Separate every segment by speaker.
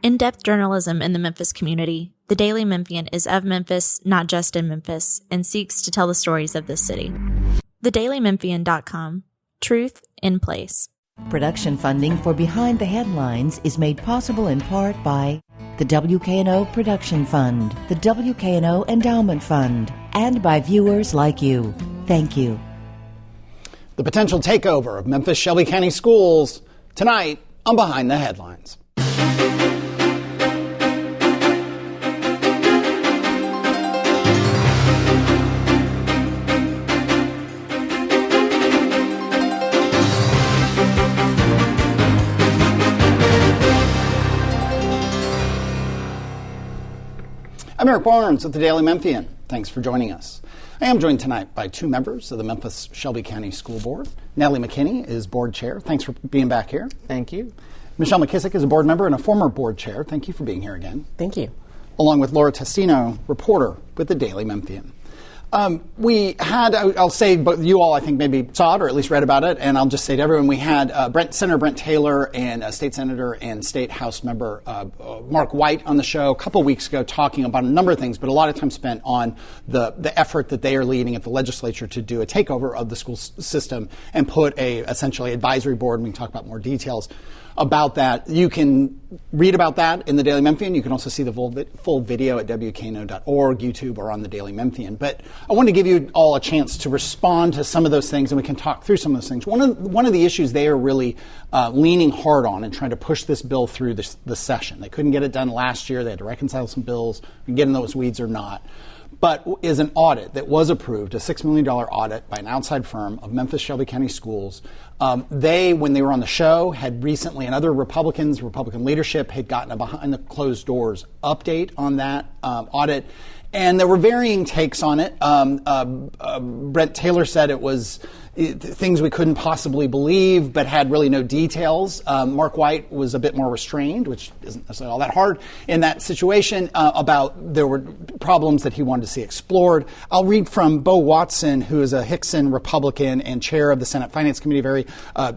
Speaker 1: In-depth journalism in the Memphis community, the Daily Memphian is of Memphis, not just in Memphis, and seeks to tell the stories of this city. TheDailyMemphian.com. Truth in place.
Speaker 2: Production funding for Behind the Headlines is made possible in part by the WKNO Production Fund, the WKNO Endowment Fund, and by viewers like you. Thank you.
Speaker 3: The potential takeover of Memphis Shelby County Schools tonight on Behind the Headlines. I'm Eric Barnes with the Daily Memphian. Thanks for joining us. I am joined tonight by two members of the Memphis Shelby County School Board. Natalie McKinney is board chair. Thanks for being back here.
Speaker 4: Thank you.
Speaker 3: Michelle McKissick is a board member and a former board chair. Thank you for being here again.
Speaker 4: Thank you.
Speaker 3: Along with Laura Testino, reporter with the Daily Memphian. We had, I'll say, but you all I think maybe saw it or at least read about it, and I'll just say to everyone, we had Senator Brent Taylor and State Senator and State House member Mark White on the show a couple weeks ago talking about a number of things, but a lot of time spent on the effort that they are leading at the legislature to do a takeover of the school system and put a essentially advisory board, and we can talk about more details about that. You can read about that in the Daily Memphian. You can also see the full video at WKNO.org, YouTube, or on the Daily Memphian. But I want to give you all a chance to respond to some of those things, and we can talk through some of those things. One of the issues they are really leaning hard on and trying to push this bill through the session. They couldn't get it done last year. They had to reconcile some bills. We can get in those weeds or not. But is an audit that was approved, a $6 million audit by an outside firm of Memphis Shelby County Schools. They, when they were on the show, had recently, and other Republican leadership had gotten a behind the closed doors update on that audit. And there were varying takes on it. Brent Taylor said it was things we couldn't possibly believe, but had really no details. Mark White was a bit more restrained, which isn't necessarily all that hard in that situation, about there were problems that he wanted to see explored. I'll read from Bo Watson, who is a Hickson Republican and chair of the Senate Finance Committee, very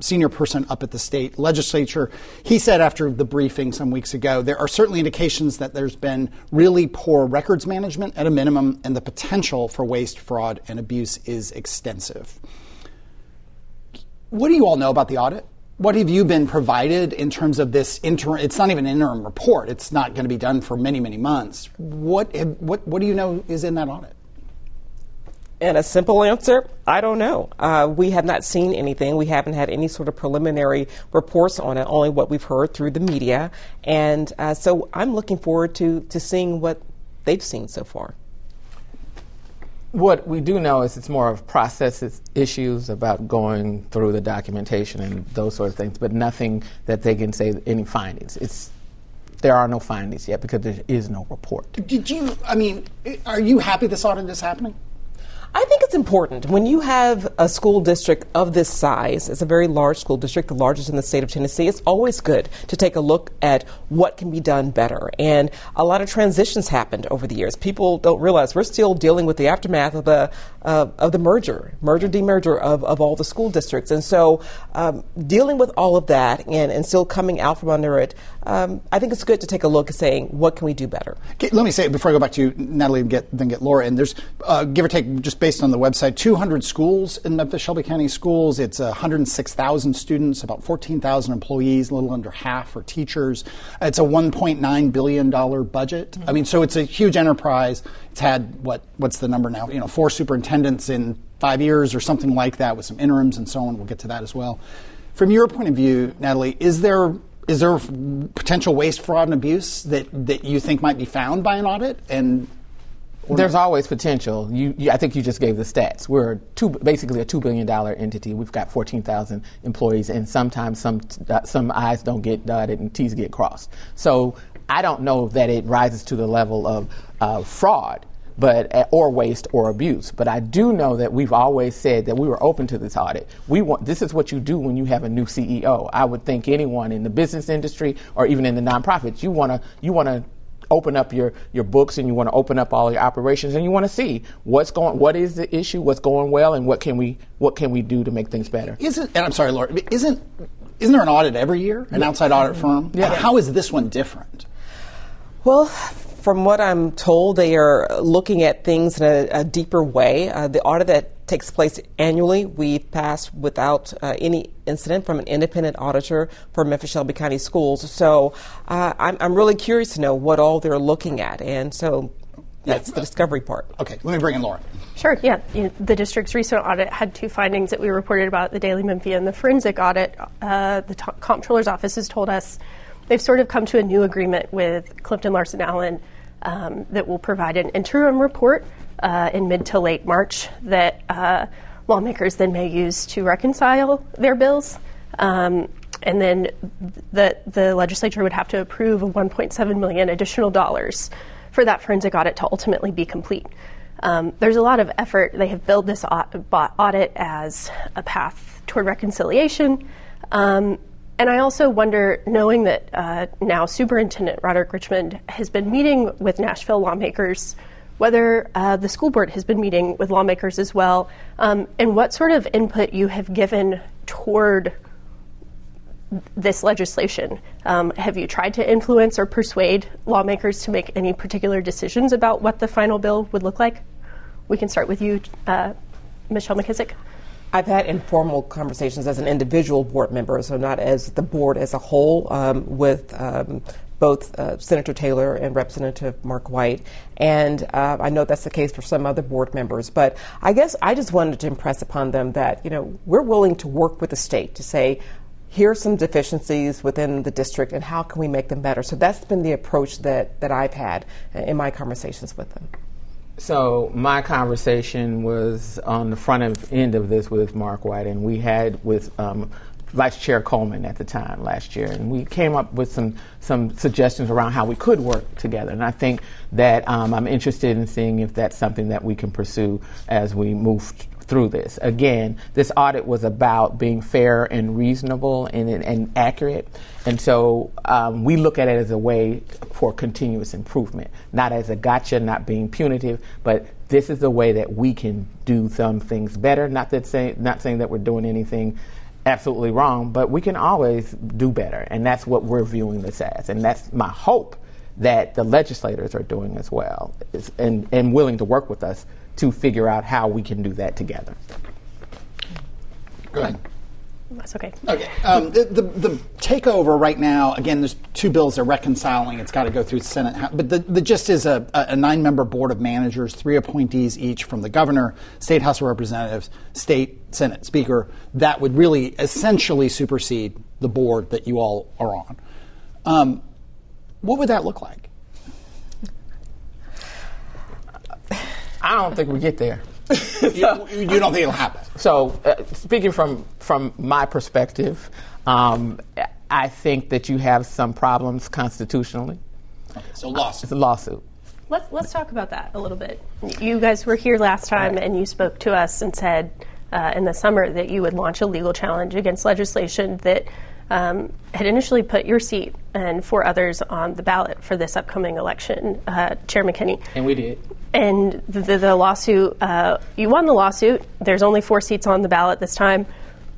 Speaker 3: senior person up at the state legislature. He said after the briefing some weeks ago, there are certainly indications that there's been really poor records management at a minimum, and the potential for waste, fraud, and abuse is extensive. What do you all know about the audit? What have you been provided in terms of this interim? It's not even an interim report. It's not going to be done for many, many months. What do you know is in that audit?
Speaker 4: And a simple answer, I don't know. We have not seen anything. We haven't had any sort of preliminary reports on it, only what we've heard through the media. And so I'm looking forward to seeing what they've seen so far.
Speaker 5: What we do know is it's more of process issues about going through the documentation and those sort of things, but nothing that they can say any findings. There are no findings yet because there is no report. Are you happy this audit is happening?
Speaker 4: I think it's important. When you have a school district of this size, it's a very large school district, the largest in the state of Tennessee, it's always good to take a look at what can be done better. And a lot of transitions happened over the years. People don't realize we're still dealing with the aftermath of the demerger of all the school districts. And so dealing with all of that and still coming out from under it, I think it's good to take a look at saying, what can we do better?
Speaker 3: Okay, let me say, before I go back to you, Natalie, and then get Laura in, there's, give or take, just based on the website, 200 schools in Memphis Shelby County Schools. It's 106,000 students, about 14,000 employees, a little under half are teachers. It's a $1.9 billion budget. Mm-hmm. So it's a huge enterprise. It's had, what's the number now? 4 superintendents in 5 years or something like that, with some interims and so on. We'll get to that as well. From your point of view, Natalie, is there potential waste, fraud, and abuse that you think might be found by an audit?
Speaker 5: There's always potential. I think you just gave the stats. We're basically a $2 billion entity. We've got 14,000 employees, and sometimes some I's don't get dotted and T's get crossed. So I don't know that it rises to the level of fraud, or waste or abuse. But I do know that we've always said that we were open to this audit. This is what you do when you have a new CEO. I would think anyone in the business industry or even in the nonprofits, you want to open up your books, and you want to open up all your operations, and you want to see what is the issue, what's going well, and what can we do to make things better.
Speaker 3: And I'm sorry, Laura, isn't there an audit every year, an outside audit firm?
Speaker 5: Yeah.
Speaker 3: How is this one different?
Speaker 4: Well, from what I'm told, they are looking at things in a deeper way. The audit that takes place annually, we passed without any incident from an independent auditor for Memphis Shelby County Schools. So I'm really curious to know what all they're looking at. And so that's the discovery part.
Speaker 3: Okay, let me bring in Lauren.
Speaker 6: Sure, yeah. The district's recent audit had two findings that we reported about at the Daily Memphian. The forensic audit, the Comptroller's Office has told us they've sort of come to a new agreement with Clifton Larson Allen that will provide an interim report in mid to late March that lawmakers then may use to reconcile their bills. And then the legislature would have to approve a $1.7 million additional dollars for that forensic audit to ultimately be complete. There's a lot of effort. They have billed this audit as a path toward reconciliation. And I also wonder, knowing that now Superintendent Roderick Richmond has been meeting with Nashville lawmakers, whether the school board has been meeting with lawmakers as well, and what sort of input you have given toward this legislation. Have you tried to influence or persuade lawmakers to make any particular decisions about what the final bill would look like? We can start with you, Michelle McKissick.
Speaker 4: I've had informal conversations as an individual board member, so not as the board as a whole, with both Senator Taylor and Representative Mark White. And I know that's the case for some other board members. But I guess I just wanted to impress upon them that, we're willing to work with the state to say, here are some deficiencies within the district and how can we make them better. So that's been the approach that I've had in my conversations with them.
Speaker 5: So my conversation was on the front end of this with Mark White, and we had with Vice Chair Coleman at the time last year, and we came up with some suggestions around how we could work together. And I think that I'm interested in seeing if that's something that we can pursue as we move through this. Again, this audit was about being fair and reasonable and accurate. And so we look at it as a way for continuous improvement, not as a gotcha, not being punitive, but this is the way that we can do some things better. Not saying that we're doing anything absolutely wrong, but we can always do better. And that's what we're viewing this as. And that's my hope that the legislators are doing as well, and willing to work with us to figure out how we can do that together.
Speaker 3: Go ahead.
Speaker 6: That's okay.
Speaker 3: Okay. The takeover right now, again, there's two bills they're reconciling. It's got to go through the Senate. But the gist is a 9-member board of managers, 3 appointees each from the governor, state House of Representatives, state Senate Speaker. That would really essentially supersede the board that you all are on. What would that look like?
Speaker 5: I don't think we get there.
Speaker 3: You don't think it'll happen?
Speaker 5: So, speaking from my perspective, I think that you have some problems constitutionally.
Speaker 3: Okay, so lawsuit.
Speaker 5: It's a lawsuit.
Speaker 6: Let's talk about that a little bit. You guys were here last time, and you spoke to us and said in the summer that you would launch a legal challenge against legislation that had initially put your seat and 4 others on the ballot for this upcoming election, Chair McKinney.
Speaker 5: And we did.
Speaker 6: And the lawsuit, you won the lawsuit. There's only 4 seats on the ballot this time.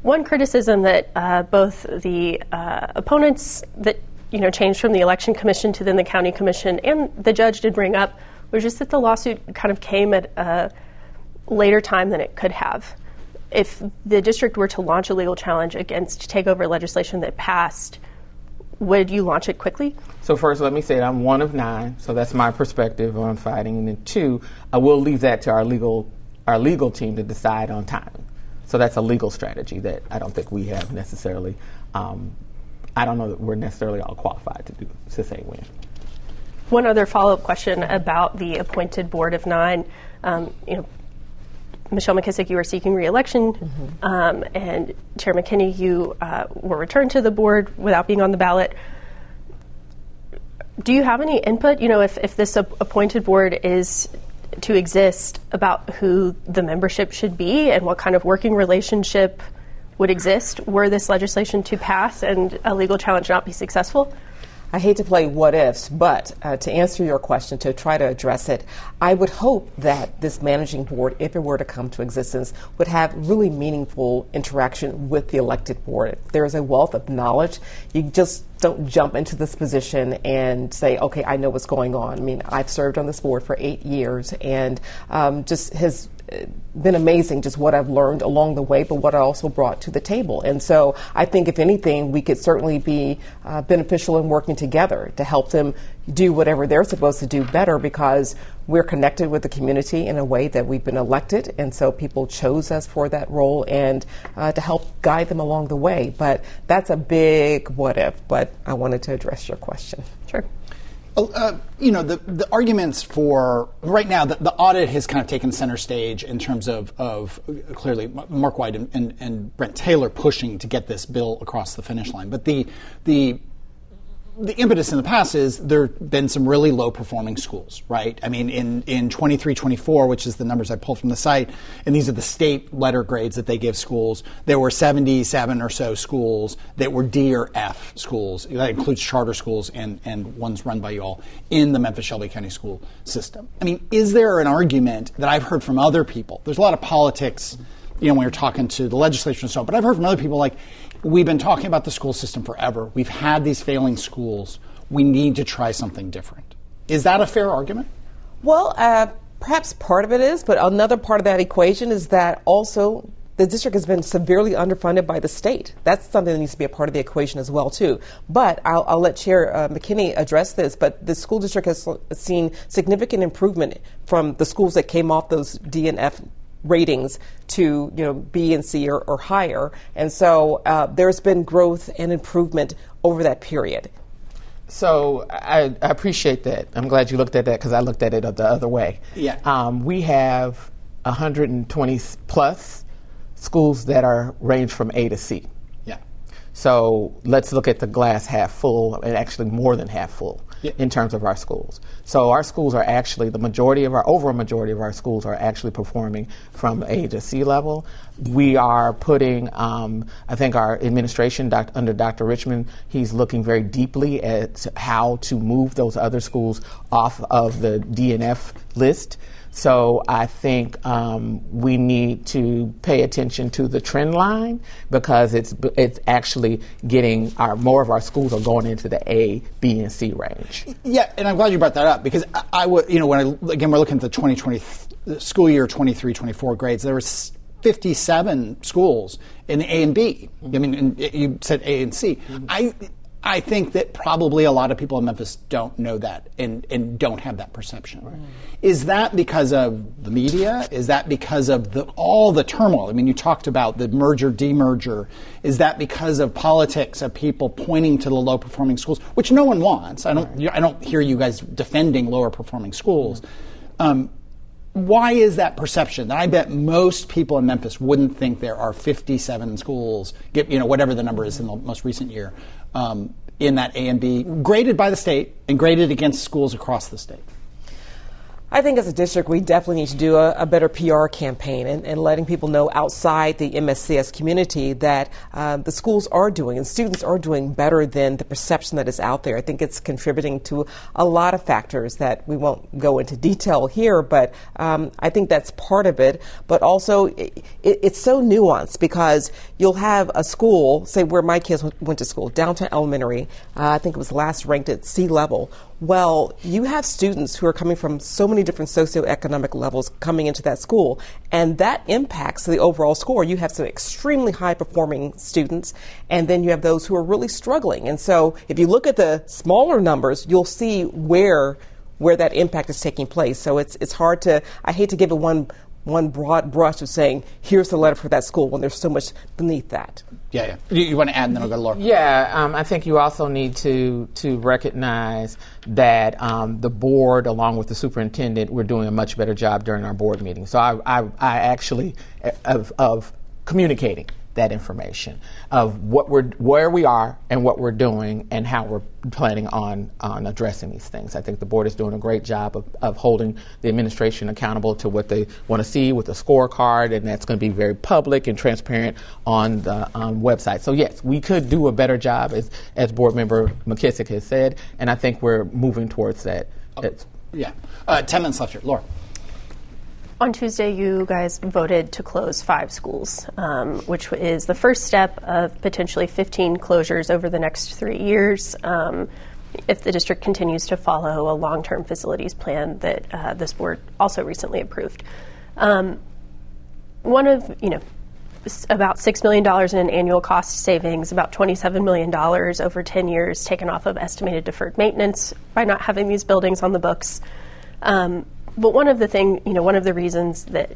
Speaker 6: One criticism that both the opponents that changed from the election commission to then the county commission and the judge did bring up was just that the lawsuit kind of came at a later time than it could have. If the district were to launch a legal challenge against takeover legislation that passed, would you launch it quickly?
Speaker 5: So first, let me say that I'm one of 9, so that's my perspective on fighting. And then 2, I will leave that to our legal team to decide on timing. So that's a legal strategy that I don't think we have necessarily. I don't know that we're necessarily all qualified to say when.
Speaker 6: One other follow-up question about the appointed board of 9. Michelle McKissick, you were seeking re-election, and Chair McKinney, you were returned to the board without being on the ballot. Do you have any input, if this appointed board is to exist, about who the membership should be and what kind of working relationship would exist were this legislation to pass and a legal challenge not be successful?
Speaker 4: I hate to play what ifs, but to answer your question, to try to address it, I would hope that this managing board, if it were to come to existence, would have really meaningful interaction with the elected board. There is a wealth of knowledge. You just don't jump into this position and say, okay, I know what's going on. I mean, I've served on this board for 8 years, and just has been amazing just what I've learned along the way, but what I also brought to the table. And so I think, if anything, we could certainly be beneficial in working together to help them do whatever they're supposed to do better, because we're connected with the community in a way that we've been elected, and so people chose us for that role, and to help guide them along the way. But that's a big what if, but I wanted to address your question.
Speaker 6: Sure.
Speaker 3: The arguments for right now, the audit has kind of taken center stage in terms of clearly Mark White and Brent Taylor pushing to get this bill across the finish line. But the impetus in the past is there have been some really low-performing schools, right? I mean, in 23-24, which is the numbers I pulled from the site, and these are the state letter grades that they give schools, there were 77 or so schools that were D or F schools. That includes charter schools and ones run by you all in the Memphis-Shelby County school system. I mean, is there an argument that I've heard from other people? There's a lot of politics, when you're talking to the legislature and so on, but I've heard from other people like, we've been talking about the school system forever. We've had these failing schools. We need to try something different. Is that a fair argument?
Speaker 4: Well, perhaps part of it is, but another part of that equation is that also the district has been severely underfunded by the state. That's something that needs to be a part of the equation as well, too. But I'll let Chair McKinney address this, but the school district has seen significant improvement from the schools that came off those D and F ratings to B and C or higher, and so there's been growth and improvement over that period.
Speaker 5: So I appreciate that. I'm glad you looked at that, because I looked at it the other way.
Speaker 3: Yeah.
Speaker 5: We have 120 plus schools that are range from A to C.
Speaker 3: Yeah.
Speaker 5: So let's look at the glass half full, and actually more than half full. Yeah. In terms of our schools. So our schools are actually, overall majority of our schools are actually performing from A to C level. We are putting, I think our administration under Dr. Richmond, he's looking very deeply at how to move those other schools off of the D and F list. So I think we need to pay attention to the trend line, because it's actually getting more of our schools are going into the A, B, and C range.
Speaker 3: Yeah, and I'm glad you brought that up, because I would, we're looking at the 2020 school year 23-24 grades. There were 57 schools in A and B. I mean, you said A and C. I think that probably a lot of people in Memphis don't know that and don't have that perception. Right. Is that because of the media? Is that because of all the turmoil? I mean, you talked about the merger, demerger. Is that because of politics, of people pointing to the low-performing schools, which no one wants? I don't hear you guys defending lower-performing schools. Why is that perception? I bet most people in Memphis wouldn't think there are 57 schools, whatever the number is in the most recent year, in that A and B, graded by the state and graded against schools across the state.
Speaker 4: I think as a district, we definitely need to do a better PR campaign and letting people know outside the MSCS community that the schools are doing and students are doing better than the perception that is out there. I think it's contributing to a lot of factors that we won't go into detail here, but I think that's part of it. But also, it's so nuanced, because you'll have a school, say where my kids went to school, Downtown Elementary, I think it was last ranked at C level. Well, you have students who are coming from so many different socioeconomic levels coming into that school, and that impacts the overall score. You have some extremely high-performing students, and then you have those who are really struggling. And so if you look at the smaller numbers, you'll see where that impact is taking place. So it's hard to, I hate to give it one broad brush of saying, here's the letter for that school, when there's so much beneath that.
Speaker 3: Yeah. You want to add, and then I'll go to Laura.
Speaker 5: Yeah, I think you also need to recognize that the board, along with the superintendent, we're doing a much better job during our board meeting. So I actually, of communicating that information of where we are and what we're doing and how we're planning on addressing these things. I think the board is doing a great job of holding the administration accountable to what they want to see with the scorecard, and that's going to be very public and transparent on the website. So yes, we could do a better job, as Board Member McKissick has said, and I think we're moving towards that.
Speaker 3: 10 minutes left here. Laura.
Speaker 6: On Tuesday, you guys voted to close 5 schools, which is the first step of potentially 15 closures over the next 3 years if the district continues to follow a long-term facilities plan that this board also recently approved. About $6 million in annual cost savings, about $27 million over 10 years taken off of estimated deferred maintenance by not having these buildings on the books. But one of the reasons that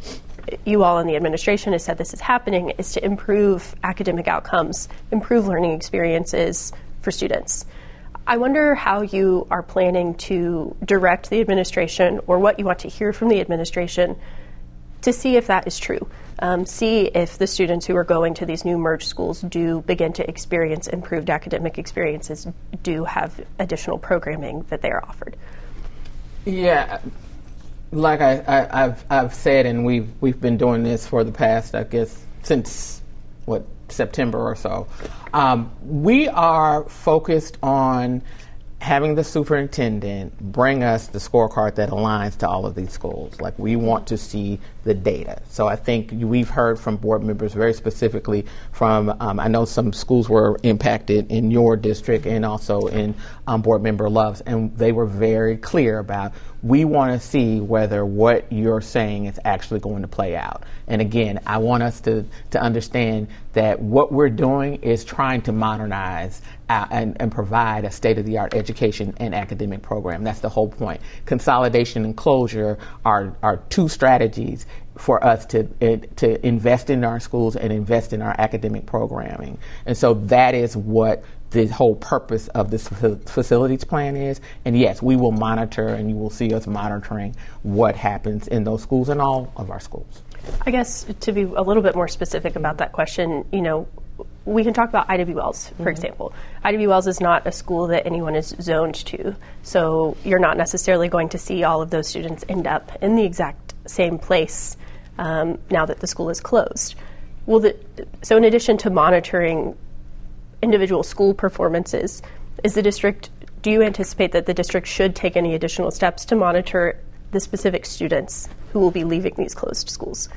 Speaker 6: you all in the administration has said this is happening is to improve academic outcomes, improve learning experiences for students. I wonder how you are planning to direct the administration, or what you want to hear from the administration, to see if that is true. See if the students who are going to these new merged schools do begin to experience improved academic experiences, do have additional programming that they are offered.
Speaker 5: Yeah. Like I've said, and we've been doing this for the past, I guess, since September or so. We are focused on having the superintendent bring us the scorecard that aligns to all of these schools. Like, we want to see the data. So I think we've heard from board members very specifically from, I know some schools were impacted in your district and also in board member Love's, and they were very clear about, we want to see whether what you're saying is actually going to play out. And again, I want us to understand that what we're doing is trying to modernize and provide a state-of-the-art education and academic program. That's the whole point. Consolidation and closure are two strategies for us to invest in our schools and invest in our academic programming. And so that is what the whole purpose of this facilities plan is. And yes, we will monitor, and you will see us monitoring what happens in those schools and all of our schools.
Speaker 6: I guess to be a little bit more specific about that question, we can talk about I.W. Wells, for example. I.W. Wells is not a school that anyone is zoned to, so you're not necessarily going to see all of those students end up in the exact same place now that the school is closed. So in addition to monitoring individual school performances, do you anticipate that the district should take any additional steps to monitor the specific students who will be leaving these closed schools?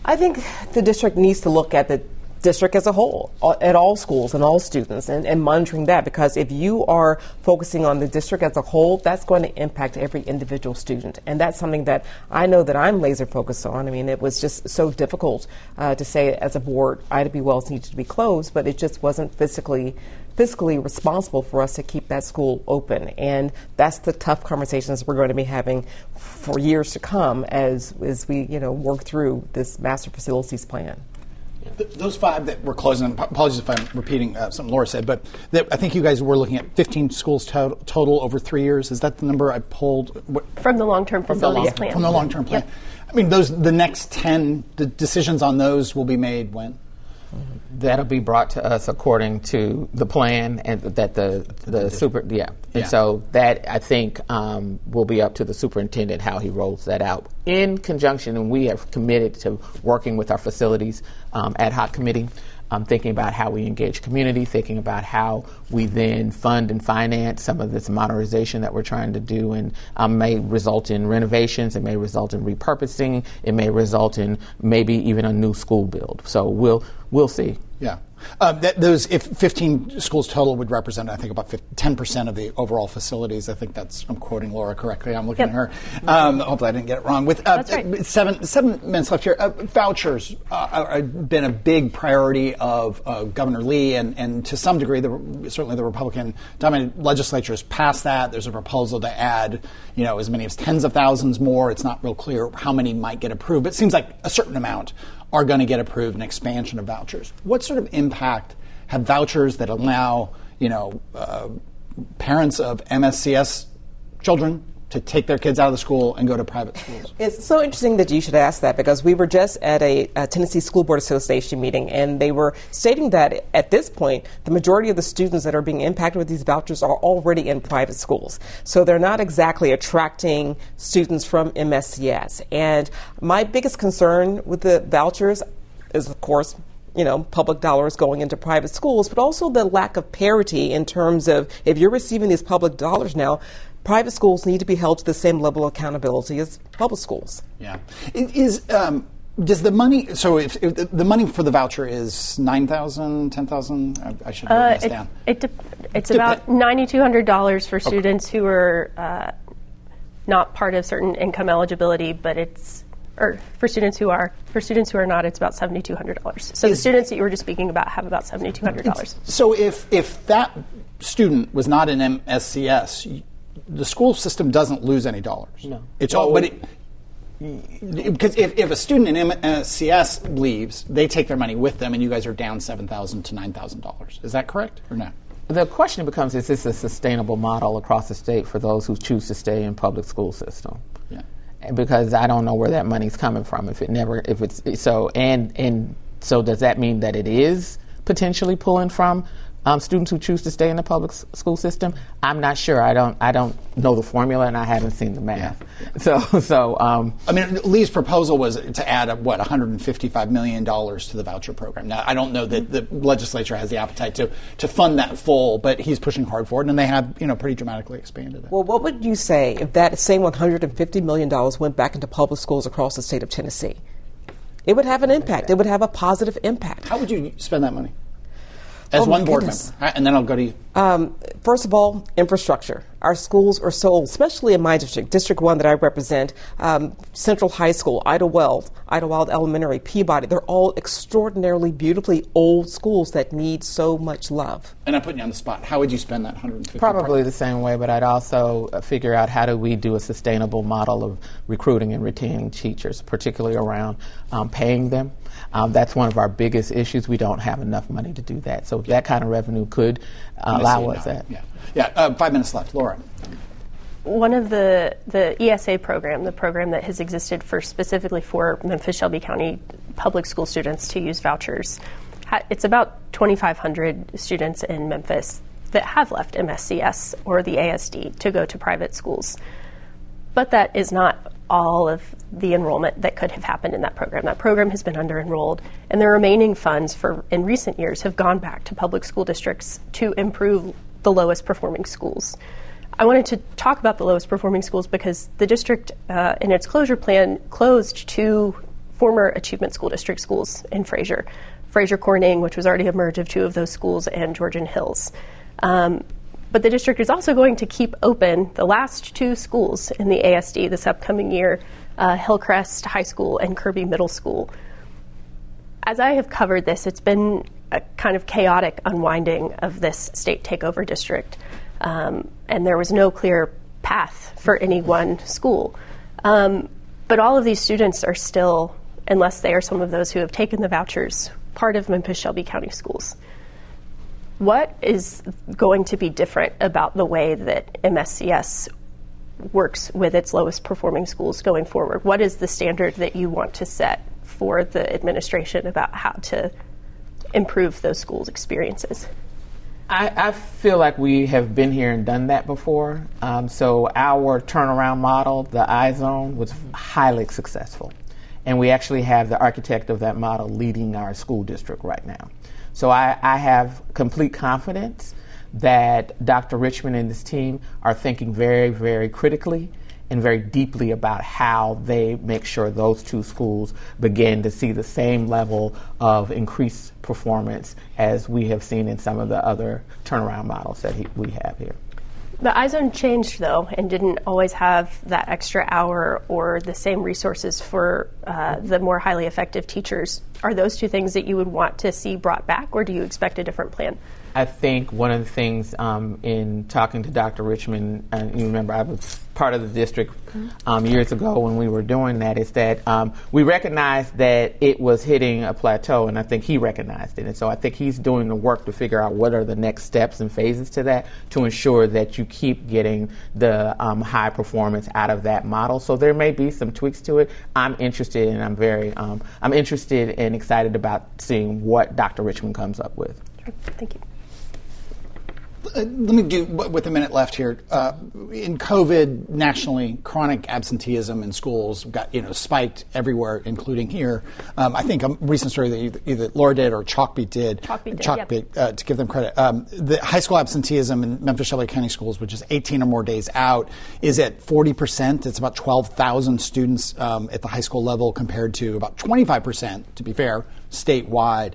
Speaker 4: I think the district needs to look at the district as a whole, at all schools and all students, and monitoring that, because if you are focusing on the district as a whole, that's going to impact every individual student. And that's something that I know that I'm laser focused on. I mean, it was just so difficult to say as a board, I.W. Wells needed to be closed, but it just wasn't fiscally responsible for us to keep that school open. And that's the tough conversations we're going to be having for years to come as we work through this master facilities plan.
Speaker 3: Those 5 that were closing, apologies if I'm repeating something Laura said, but I think you guys were looking at 15 schools total over 3 years. Is that the number I pulled?
Speaker 6: From the long-term facilities plan.
Speaker 3: From the long-term plan. Yep. I mean, the next 10, the decisions on those will be made when?
Speaker 5: That'll be brought to us according to the plan, and that and so that, I think, will be up to the superintendent how he rolls that out in conjunction. And we have committed to working with our facilities ad hoc committee, thinking about how we engage community, thinking about how we then fund and finance some of this modernization that we're trying to do, and may result in renovations, it may result in repurposing, it may result in maybe even a new school build. So we'll see.
Speaker 3: Yeah. If 15 schools total would represent, I think, about 10% of the overall facilities. I think I'm quoting Laura correctly. I'm looking at her. Hopefully I didn't get it wrong. With
Speaker 6: That's right.
Speaker 3: 7 minutes left here, vouchers have been a big priority of Governor Lee, and to some degree, certainly the Republican-dominated legislature has passed that. There's a proposal to add, as many as tens of thousands more. It's not real clear how many might get approved, but it seems like a certain amount are going to get approved, an expansion of vouchers. What sort of impact have vouchers that allow, parents of MSCS children to take their kids out of the school and go to private schools?
Speaker 4: It's so interesting that you should ask that, because we were just at a Tennessee School Board Association meeting, and they were stating that at this point, the majority of the students that are being impacted with these vouchers are already in private schools. So they're not exactly attracting students from MSCS. And my biggest concern with the vouchers is, of course, public dollars going into private schools, but also the lack of parity in terms of, if you're receiving these public dollars now, private schools need to be held to the same level of accountability as public schools.
Speaker 3: Yeah. Does the money, so if the money for the voucher is $9,000, $10,000? I should have written this down.
Speaker 6: It's about $9,200 for students who are not part of certain income eligibility, but for students who are not, it's about $7,200. So the students that you were just speaking about have about $7,200. So
Speaker 3: if that student was not in MSCS, the school system doesn't lose any dollars.
Speaker 5: No.
Speaker 3: It's all, but because if a student in MSCS leaves, they take their money with them, and you guys are down $7,000 to $9,000. Is that correct or no?
Speaker 5: The question becomes: is this a sustainable model across the state for those who choose to stay in public school system?
Speaker 3: Yeah.
Speaker 5: Because I don't know where that money's coming from. So does that mean that it is potentially pulling from students who choose to stay in the public school system? I'm not sure. I don't know the formula, and I haven't seen the math. Yeah.
Speaker 3: Lee's proposal was to add $155 million to the voucher program. Now, I don't know that the legislature has the appetite to fund that full, but he's pushing hard for it, and they have pretty dramatically expanded it.
Speaker 4: Well, what would you say if that same $150 million went back into public schools across the state of Tennessee? It would have an impact. It would have a positive impact.
Speaker 3: How would you spend that money? As one board member, and then I'll go to you.
Speaker 4: First of all, infrastructure. Our schools are so old, especially in my district, District 1 that I represent, Central High School, Idlewild Elementary, Peabody. They're all extraordinarily beautifully old schools that need so much love.
Speaker 3: And I'm putting you on the spot. How would you spend that $150?
Speaker 5: Probably the same way, but I'd also figure out how do we do a sustainable model of recruiting and retaining teachers, particularly around paying them. That's one of our biggest issues. We don't have enough money to do that. So that kind of revenue could allow us that.
Speaker 3: Yeah. 5 minutes left. Laura.
Speaker 6: One of the ESA program, the program that has existed specifically for Memphis Shelby County public school students to use vouchers, it's about 2,500 students in Memphis that have left MSCS or the ASD to go to private schools. But that is not all of the enrollment that could have happened in that program. That program has been under-enrolled, and the remaining funds in recent years have gone back to public school districts to improve the lowest performing schools. I wanted to talk about the lowest performing schools because the district, in its closure plan, closed 2 former Achievement School District schools in Fraser Corning, which was already a merge of 2 of those schools, and Georgian Hills. But the district is also going to keep open the last 2 schools in the ASD this upcoming year, Hillcrest High School and Kirby Middle School. As I have covered this, it's been a kind of chaotic unwinding of this state takeover district, and there was no clear path for any one school. But all of these students are still, unless they are some of those who have taken the vouchers, part of Memphis Shelby County schools. What is going to be different about the way that MSCS works with its lowest performing schools going forward? What is the standard that you want to set for the administration about how to improve those schools' experiences?
Speaker 5: I feel like we have been here and done that before. So our turnaround model, the iZone, was highly successful. And we actually have the architect of that model leading our school district right now. So I have complete confidence that Dr. Richmond and his team are thinking very, very critically and very deeply about how they make sure those 2 schools begin to see the same level of increased performance as we have seen in some of the other turnaround models that we have here.
Speaker 6: The iZone changed, though, and didn't always have that extra hour or the same resources for the more highly effective teachers. Are those 2 things that you would want to see brought back, or do you expect a different plan?
Speaker 5: I think one of the things in talking to Dr. Richmond, and you remember I was part of the district years ago when we were doing that, is that we recognized that it was hitting a plateau, and I think he recognized it. And so I think he's doing the work to figure out what are the next steps and phases to that to ensure that you keep getting the high performance out of that model. So there may be some tweaks to it. I'm interested, and I'm interested and excited about seeing what Dr. Richmond comes up with.
Speaker 6: Sure. Thank you.
Speaker 3: Let me do, with a minute left here. In COVID, nationally, chronic absenteeism in schools got spiked everywhere, including here. I think a recent story that either Laura did or Chalkbeat did.
Speaker 6: Chalkbeat,
Speaker 3: to give them credit. The high school absenteeism in Memphis-Shelby County schools, which is 18 or more days out, is at 40%. It's about 12,000 students at the high school level compared to about 25%, to be fair, statewide.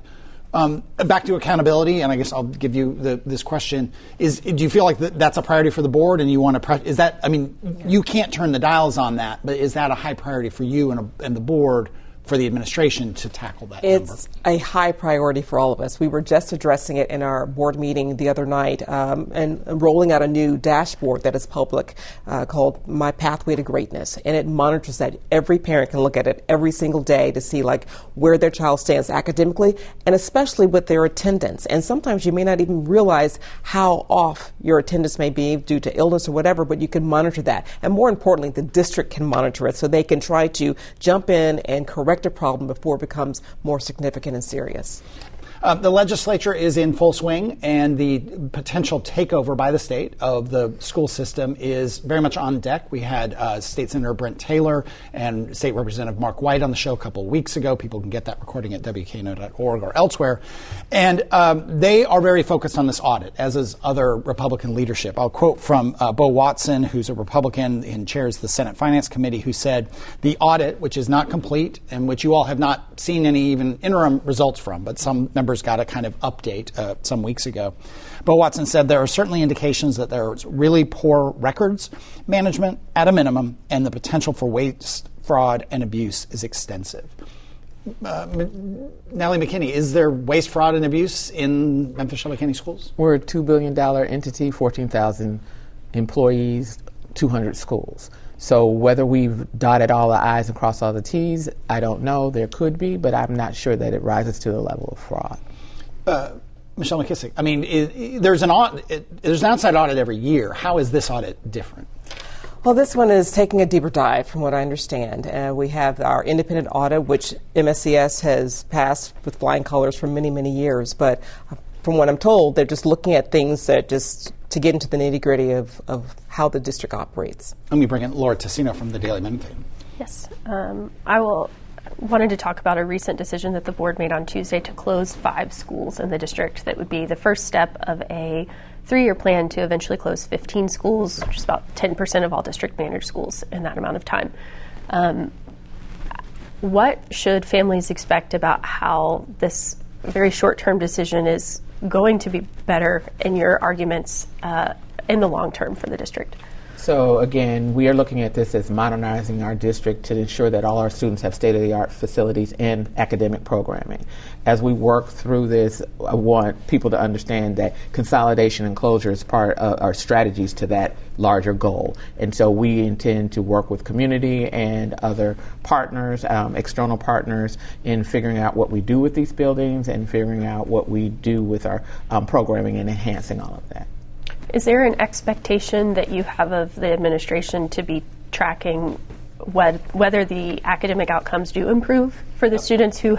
Speaker 3: Back to accountability, and I guess I'll give you this question: do you feel like that's a priority for the board, and you want to? You can't turn the dials on that, but is that a high priority for you and the board, for the administration to tackle that?
Speaker 4: It's a high priority for all of us. We were just addressing it in our board meeting the other night, and rolling out a new dashboard that is public called My Pathway to Greatness, and it monitors that. Every parent can look at it every single day to see where their child stands academically, and especially with their attendance. And sometimes you may not even realize how off your attendance may be due to illness or whatever, but you can monitor that. And more importantly, the district can monitor it so they can try to jump in and correct a problem before it becomes more significant and serious.
Speaker 3: The legislature is in full swing, and the potential takeover by the state of the school system is very much on deck. We had State Senator Brent Taylor and State Representative Mark White on the show a couple of weeks ago. People can get that recording at WKNO.org or elsewhere. And they are very focused on this audit, as is other Republican leadership. I'll quote from Bo Watson, who's a Republican and chairs the Senate Finance Committee, who said, "The audit, which is not complete and which you all have not seen any even interim results from, but some members got a kind of update some weeks ago." Bo Watson said there are certainly indications that there's really poor records management at a minimum, and the potential for waste, fraud, and abuse is extensive. Natalie McKinney, is there waste, fraud, and abuse in Memphis-Shelby County schools?
Speaker 5: We're a $2 billion entity, 14,000 employees, 200 schools. So whether we've dotted all the I's and crossed all the T's, I don't know. There could be, but I'm not sure that it rises to the level of fraud.
Speaker 3: Michelle McKissick, there's an outside audit every year. How is this audit different?
Speaker 4: Well, this one is taking a deeper dive, from what I understand. We have our independent audit, which MSCS has passed with flying colors for many, many years. But from what I'm told, they're just looking at things that just to get into the nitty-gritty of how the district operates.
Speaker 3: Let me bring in Laura Tassino from the Daily Memphian.
Speaker 6: Yes. Wanted to talk about a recent decision that the board made on Tuesday to close 5 schools in the district. That would be the first step of a 3-year plan to eventually close 15 schools, which is about 10% of all district managed schools in that amount of time. What should families expect about how this very short-term decision is going to be better in your arguments in the long term for the district?
Speaker 5: So again, we are looking at this as modernizing our district to ensure that all our students have state-of-the-art facilities and academic programming. As we work through this, I want people to understand that consolidation and closure is part of our strategies to that larger goal. And so we intend to work with community and other partners, external partners, in figuring out what we do with these buildings and figuring out what we do with our programming and enhancing all of that.
Speaker 6: Is there an expectation that you have of the administration to be tracking whether the academic outcomes do improve for the students who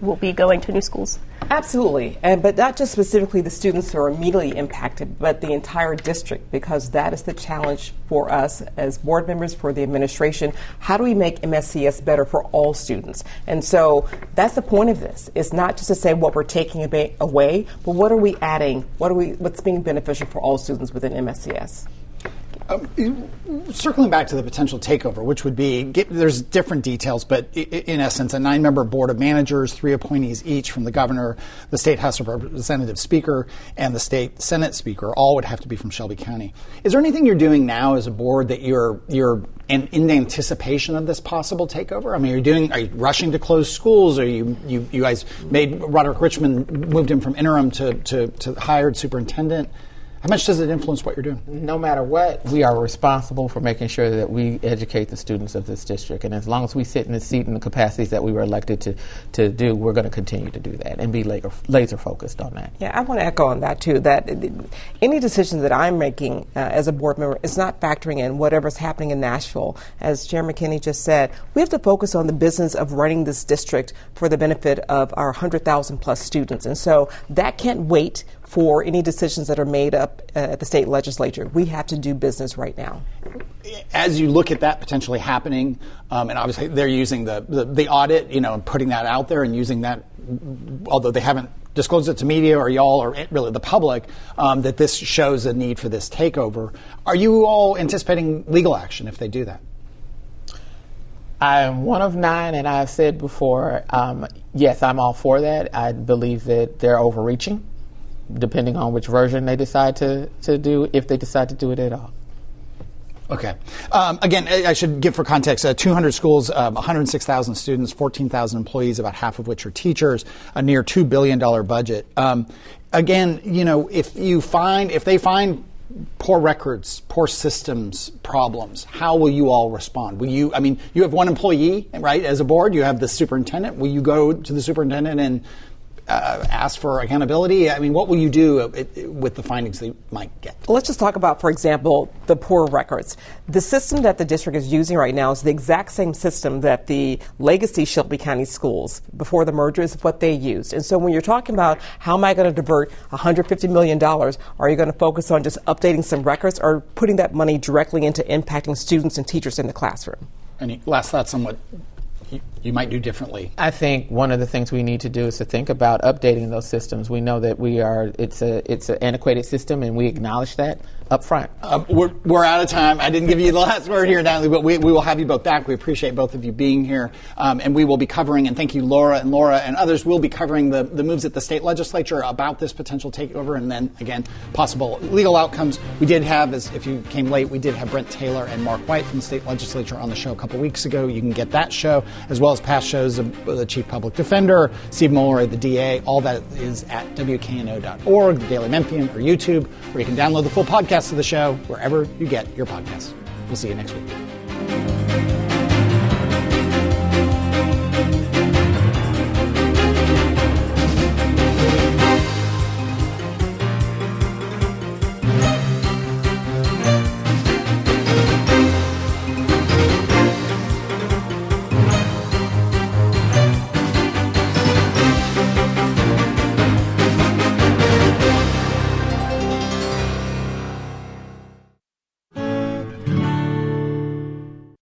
Speaker 6: will be going to new schools? Absolutely,
Speaker 4: but not just specifically the students who are immediately impacted, but the entire district, because that is the challenge for us as board members, for the administration. How do we make MSCS better for all students? And so that's the point of this. It's not just to say what we're taking away, but what are we adding? What's being beneficial for all students within MSCS?
Speaker 3: Circling back to the potential takeover, which would be, there's different details, but in essence, a 9-member board of managers, 3 appointees each from the governor, the state House of Representatives speaker, and the state Senate speaker, all would have to be from Shelby County. Is there anything you're doing now as a board that you're in anticipation of this possible takeover? I mean, are you rushing to close schools? Or you guys made Roderick Richmond, moved him from interim to hired superintendent? How much does it influence what you're doing?
Speaker 5: No matter what, we are responsible for making sure that we educate the students of this district. And as long as we sit in the seat in the capacities that we were elected to do, we're going to continue to do that and be laser focused on that.
Speaker 4: Yeah, I want to echo on that, too, that any decision that I'm making as a board member is not factoring in whatever's happening in Nashville. As Chairman Kinney just said, we have to focus on the business of running this district for the benefit of our 100,000 plus students. And so that can't wait for any decisions that are made up at the state legislature. We have to do business right now.
Speaker 3: As you look at that potentially happening, and obviously they're using the audit, and putting that out there and using that, although they haven't disclosed it to media or y'all or really the public, that this shows a need for this takeover. Are you all anticipating legal action if they do that?
Speaker 5: I am one of 9, and I've said before, yes, I'm all for that. I believe that they're overreaching, depending on which version they decide to do, if they decide to do it at all.
Speaker 3: Okay. Again, I should give for context, 200 schools, 106,000 students, 14,000 employees, about half of which are teachers, a near $2 billion budget. Again, if they find poor records, poor systems problems, how will you all respond? You have one employee, right, as a board, you have the superintendent. Will you go to the superintendent and ask for accountability? I mean, what will you do with the findings that you might get?
Speaker 4: Let's just talk about, for example, the poor records. The system that the district is using right now is the exact same system that the legacy Shelby County schools before the merger is what they used. And so when you're talking about how am I going to divert $150 million, are you going to focus on just updating some records or putting that money directly into impacting students and teachers in the classroom? Any
Speaker 3: last thoughts on what you might do differently?
Speaker 5: I think one of the things we need to do is to think about updating those systems. We know that it's an antiquated system, and we acknowledge that up front.
Speaker 3: We're out of time. I didn't give you the last word here, Natalie, but we will have you both back. We appreciate both of you being here, and we will be covering, and thank you, Laura and others, will be covering the moves at the state legislature about this potential takeover, and then, again, possible legal outcomes. We did have, if you came late, we did have Brent Taylor and Mark White from the state legislature on the show a couple weeks ago. You can get that show, as well as past shows of the Chief Public Defender, Steve Mueller, the DA. All that is at WKNO.org, the Daily Memphian, or YouTube, where you can download the full podcast of the show wherever you get your podcasts. We'll see you next week.